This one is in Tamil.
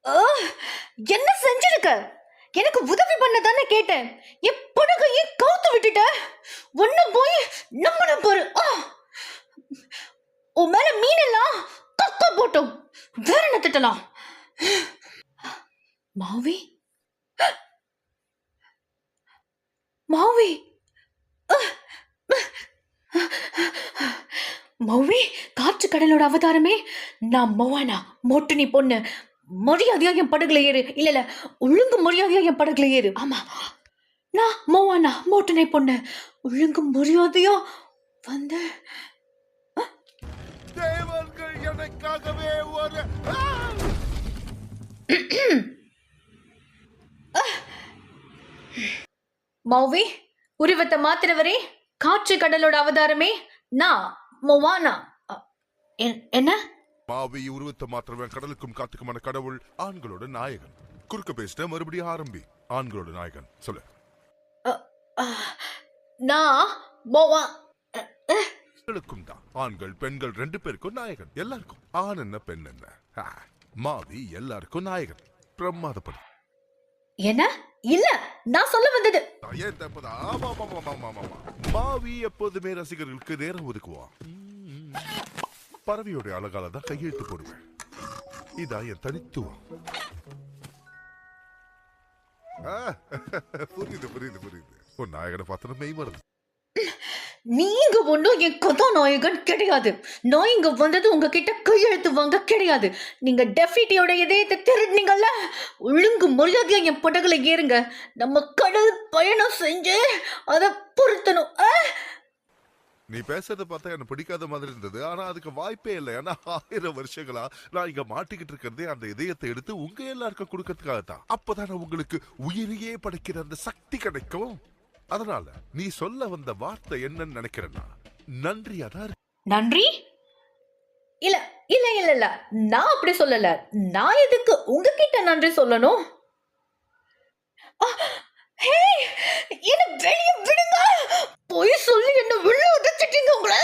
ஆ, என்ன செஞ்சிருக்க? எனக்கு உதவி பண்ண தானே கேட்டேன். என் படகையே கவுத்து விட்டுட்ட. ஒண்ணு போய் நம்மள பாரு. உன் மேல மீனெல்லாம் கக்க போட்டோம். வேற என்ன திட்டலாம்? மாவி மாவி மௌவி, காற்று கடலோட அவதாரமே. நான் மோவானா, மோட்டுனி பொண்ணு. மரியாதையா என் படகுல ஏறு. இல்ல ஒழுங்கு மரியாதையா என் படகுல ஏறு. ஆமா, நான் மோவானா, மோட்டுனை பொண்ணு. ஒழுங்கு மரியாதையா வந்து தேவர்கள் எனக்காகவே ஒரு மௌவி, உருவத்தை மாத்திரவரே. காற்று கடலோட அவதாரமே நான் மோவானா. என்ன மாவி உருவத்தை மாத்திரவன் கடலுக்கும் காத்துக்குமான கடவுள், ஆண்களோட நாயகன். குறுக்க பேசிட்ட மறுபடியும் ஆரம்பி. ஆண்களோட நாயகன் சொல்லு. நான் மோவா தான் ஆண்கள் பெண்கள் 2 பேருக்கும் நாயகன். எல்லாருக்கும் ஆண் என்ன பெண் என்ன, மாவி எல்லாருக்கும் நாயகன். பிரமாதப்படும். என்ன? இல்ல, நான் சொல்ல வந்தது மாவி எப்போதுமே ரசிகர்களுக்கு நேரம் ஒதுக்குவான். பறவையோட அழகால தான் கையெழுத்து போடுவேன். இதா என் தனித்துவம். புரியுது புரியுது புரியுது. உன் நாயகனை பார்த்தா மெய் மறந்து. நீங்க ஒன்றும் என் கதாநாயகன் கிடையாது. நான் இங்க வந்தது உங்ககிட்ட கையெழுத்து வாங்க கிடையாது. நீங்க டெஃபிட்டியோட இதயத்தை திருடுனீங்கல்ல. ஒழுங்கு மரியாதையா என் படகுல ஏறுங்க. நம்ம கடல் பயணம் செஞ்சு அதை பொருத்தணும். நீ பேசுறத பார்த்தா எனக்கு பிடிக்காத மாதிரி இருந்தது. ஆனா அதுக்கு வாய்ப்பே இல்லை. ஏன்னா 1000 வருஷங்களா நான் இங்க மாட்டிக்கிட்டு இருக்கிறதே அந்த இதயத்தை எடுத்து உங்க எல்லாருக்கும் கொடுக்கறதுக்காகத்தான். அப்பதானே உங்களுக்கு உயிரையே படைக்கிற அந்த சக்தி கிடைக்கும். அதனால நீ சொல்ல வந்த வார்த்தை என்னன்னு நினைக்கிறேன்னா நன்றியாதான். நன்றி? இல்ல இல்ல இல்ல இல்ல, நான் அப்படி சொல்லல. நான் எதுக்கு உங்ககிட்ட நன்றி சொல்லணும்? என்ன வெளியே விடுங்க. போய் சொல்லி என்ன உள்ள உதச்சிட்டீங்க உங்களை.